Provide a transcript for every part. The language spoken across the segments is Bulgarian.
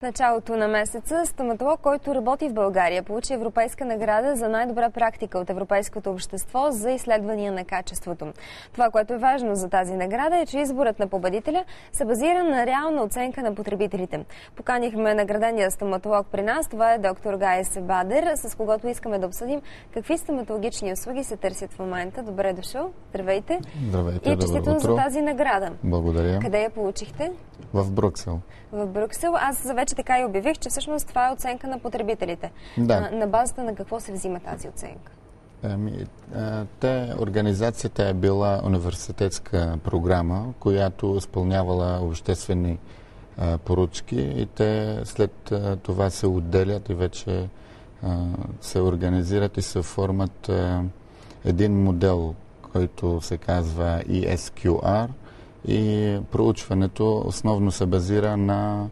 Началото на месеца стоматолог, който работи в България, получи европейска награда за най-добра практика от Европейското общество за изследвания на качеството. Това, което е важно за тази награда, е, че изборът на победителя се базира на реална оценка на потребителите. Поканихме наградения стоматолог при нас. Това е доктор Гаис Бадер, с когото искаме да обсъдим какви стоматологични услуги се търсят в момента. Добре дошъл. Здравейте. Здравейте, и честито за тази награда. Благодаря. Къде я получихте? В Брюксел. В Брюксел. Аз вече така и обявих, че всъщност това е оценка на потребителите. Да. На базата на какво се взима тази оценка? Организацията е била университетска програма, която изпълнявала обществени поръчки и те след това се отделят и вече се организират и се формат един модел, който се казва ESQR, и проучването основно се базира на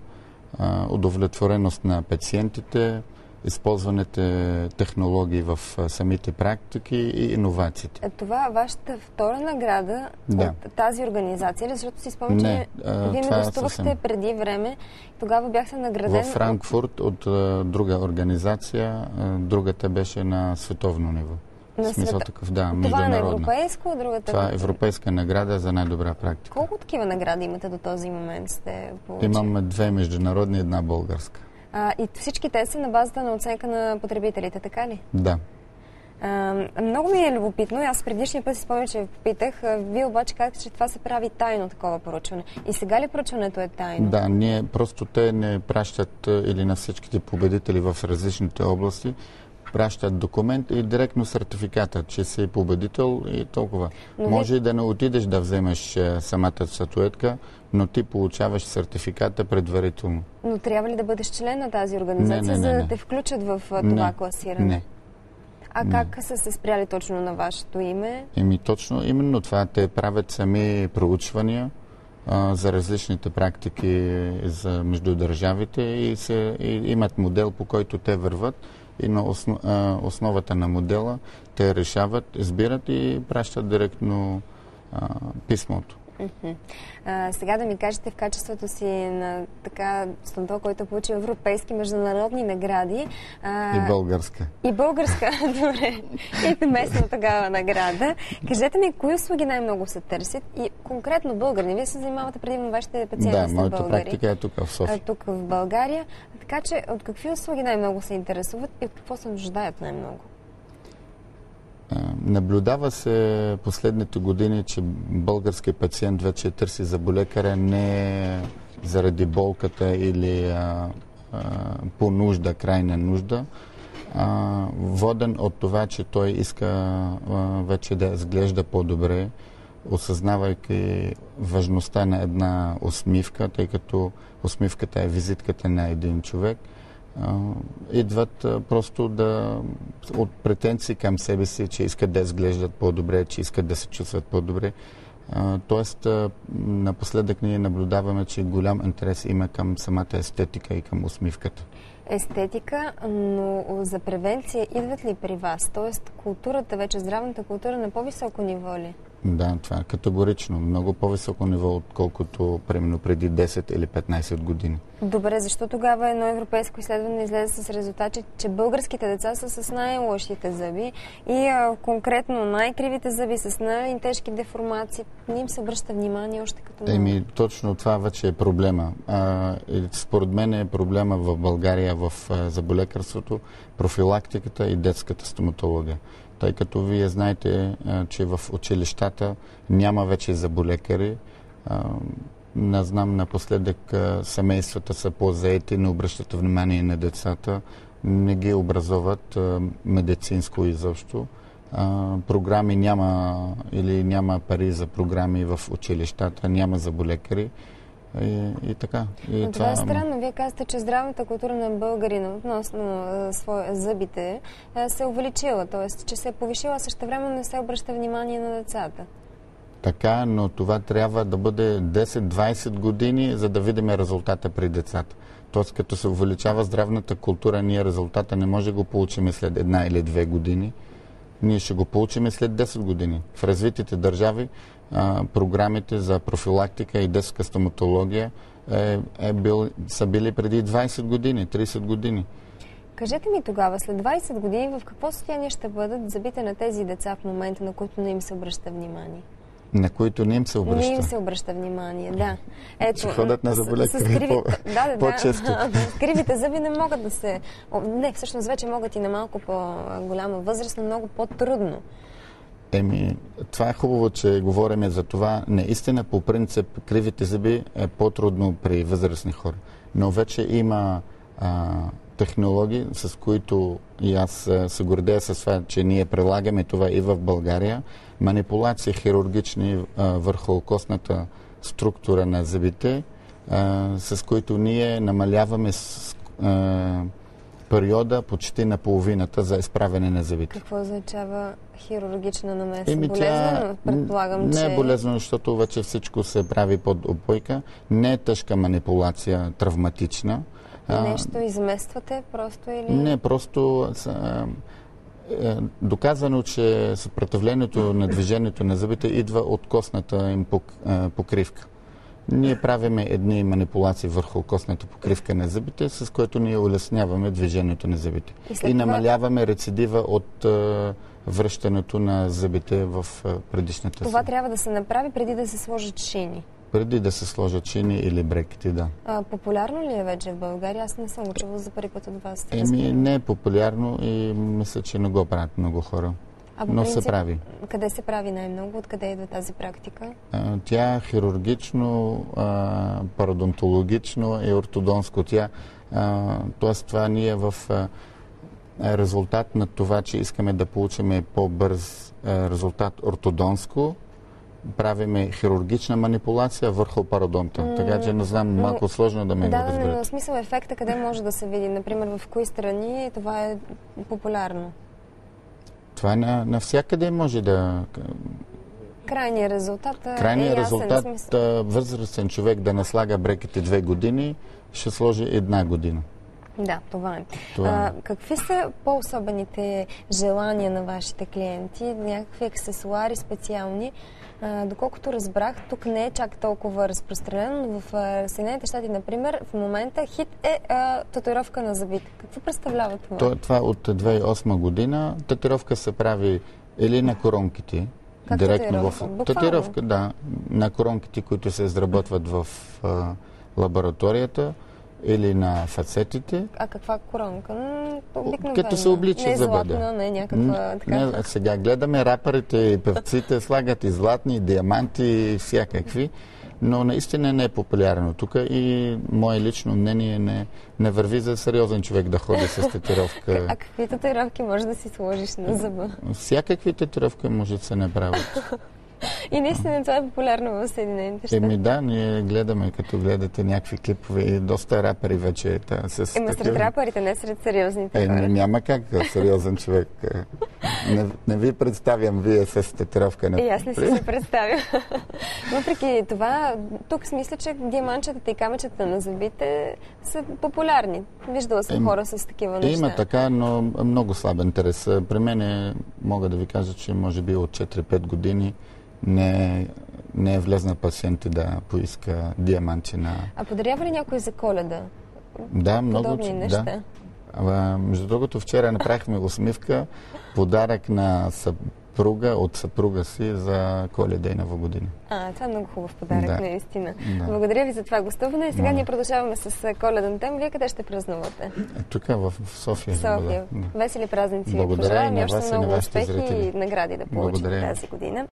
удовлетвореност на пациентите, използваните технологии в самите практики и иновациите. Това е вашата втора награда от тази организация, ли? Защото си спомням, че вие ми гостувахте преди време. Тогава бяхте награден... В Франкфурт от друга организация, другата беше на световно ниво. Такъв, да, това е на европейско, другата... Това е европейска награда за най-добра практика. Колко такива награди имате до този момент сте получили? Имаме 2 международни и 1 българска. И всички те са на базата на оценка на потребителите, така ли? Да. Много ми е любопитно. Аз предишния път си спомням, че попитах. Вие обаче казахте, че това се прави тайно, такова поручване. И сега ли поручването е тайно? Да, просто те не пращат или на всичките победители в различните области, пращат документ и директно сертификата, че си победител и толкова. Може и да не отидеш да вземеш самата статуетка, но ти получаваш сертификата предварително. Но трябва ли да бъдеш член на тази организация, за да те включат в това класиране? Не. Как са се спряли точно на вашето име? Точно именно това. Те правят сами проучвания за различните практики между държавите и имат модел, по който те върват. И на основата на модела те решават, избират и пращат директно писмото. Сега да ми кажете в качеството си на стоматолог, който получи европейски международни награди. И българска. И българска, добре. И местна такава награда. Кажете ми, кои услуги най-много се търсят и конкретно българни? Вие се занимавате предимно вашите пациенти с българи. Да, моята практика е тук в София. Тук в България. Така че от какви услуги най-много се интересуват и от какво се нуждаят най-много? Наблюдава се последните години, че български пациент вече търси зъболекаря не заради болката или по нужда, крайна нужда, воден от това, че той иска вече да изглежда по-добре, осъзнавайки важността на една усмивка, тъй като усмивката е визитката на един човек. Идват просто от претенции към себе си, че искат да изглеждат по-добре, че искат да се чувстват по-добре. Тоест, напоследък ние наблюдаваме, че голям интерес има към самата естетика и към усмивката. Естетика, но за превенция идват ли при вас? Тоест, културата вече, здравната култура на по-високо ниво ли? Да, това е категорично. Много по-високо ниво, отколкото примерно преди 10 или 15 години. Добре, защо тогава едно европейско изследване излезе с резултати, че българските деца са с най-лошите зъби и конкретно най-кривите зъби с най-тежки деформации? Не им се обръща внимание още като малко. Точно това вече е проблема. Според мен е проблема в България в зъболекарството, профилактиката и детската стоматология. Тъй като вие знаете, че в училищата няма вече зъболекари. Не знам, напоследък семействата са по-заети, не обръщат внимание на децата, не ги образоват медицинско изобщо. Програми няма или няма пари за програми в училищата, няма зъболекари. И така. Но това е странно. Вие казвате, че здравната култура на българина относно зъбите се е увеличила, т.е. че се е повишила, същевременно не се обръща внимание на децата. Така, но това трябва да бъде 10-20 години, за да видим резултата при децата. Тоест, като се увеличава здравната култура, ние резултата не може да го получим след 1 или 2 години. Ние ще го получим след 10 години. В развитите държави програмите за профилактика и детска стоматология са били преди 20 години, 30 години. Кажете ми тогава, след 20 години, в какво състояние ще бъдат зъбите на тези деца в момента, на които не им се обръща внимание? На които не им се обръща? Не им се обръща внимание, да. Ето, ще ходят на зъболекари по-често. С кривите зъби не могат да се... Не, всъщност вече могат и на малко по-голяма възраст, но много по-трудно. Това е хубаво, че говорим за това. Наистина, по принцип, кривите зъби е по-трудно при възрастни хора. Но вече има технологии, с които и аз се гордея с това, че ние прилагаме това и в България. Манипулации хирургични върху костната структура на зъбите, с които ние намаляваме периода почти на половината за изправяне на зъбите. Какво означава хирургична намеса? Болезнено? Предполагам, че... Не е болезнено, защото вече всичко се прави под опойка. Не е тежка манипулация, травматична. Нещо измествате просто или... Не, просто доказано, че съпротивлението на движението на зъбите идва от костната им покривка. Ние правиме едни манипулации върху костната покривка на зъбите, с което ние улесняваме движението на зъбите. И намаляваме рецидива от връщането на зъбите в предишната. Това трябва да се направи преди да се сложат шини. Преди да се сложат шини или брекети, да. Популярно ли е вече в България? Аз не съм учила за първи път от вас. Не е популярно и мисля, че не го правят много хора. Но се прави. Къде се прави най-много? Откъде идва тази практика? Тя хирургично, пародонтологично и ортодонско. Тоест това ние в резултат на това, че искаме да получим по-бърз резултат ортодонско, правиме хирургична манипулация върху пародонта. Така че не знам, малко сложно да ме го разберете. Да, в смисъл ефекта къде може да се види? Например, в кои страни това е популярно? Това навсякъде може да... Крайният резултат е Крайният ясен. резултат, възрастен човек да наслага брекети 2 години, ще сложи 1 година. Да, това е. Какви са по-особените желания на вашите клиенти? Някакви аксесуари специални? Доколкото разбрах, тук не е чак толкова разпространено, но в Съединените щати, например, в момента хит е татуировка на зъбите. Какво представлява това? Това от 2008 година. Татуировка се прави или на коронките, директно в татуировка, да, на коронките, които се изработват в лабораторията, или на фацетите. А каква коронка? Обикновена. Като се облича за бъде. Не златна, не някаква така. Сега гледаме рапърите и певците слагат и златни, и диаманти, и всякакви, но наистина не е популярно тук и мое лично мнение не върви за сериозен човек да ходи с татуировка. А какви татуировки може да си сложиш на зъба? Всякакви татуировки може да се направят. И наистина това е популярно в Съединените щати. Да, ние гледаме, като гледате някакви клипове и доста рапъри вече. Сред рапърите, не сред сериозните хора. Няма как сериозен човек. Не ви представям вие с татуировка. Аз не си се представя. Въпреки това, тук смисля, че диаманчетата и камъчета на зъбите са популярни. Виждала съм хора с такива неща. Има така, но много слаб интерес. При мен мога да ви кажа, че може би от 4-5 години не е влезнал пациенти да поиска диаманти на... А подарява ли някой за Коледа? Да, много. Подобни неща? Да. Между другото, вчера направихме усмивка, подарък на съпруга, от съпруга си за Коледа и Нова година. Това е много хубав подарък, наистина. Да. Благодаря ви за това гостуване. И сега ние продължаваме с Коледен тем. Вие къде ще празнувате? Тук в София. Весели празници. Благодаря и на вас и на вашите много успехи зрители. И награди да получите тази година.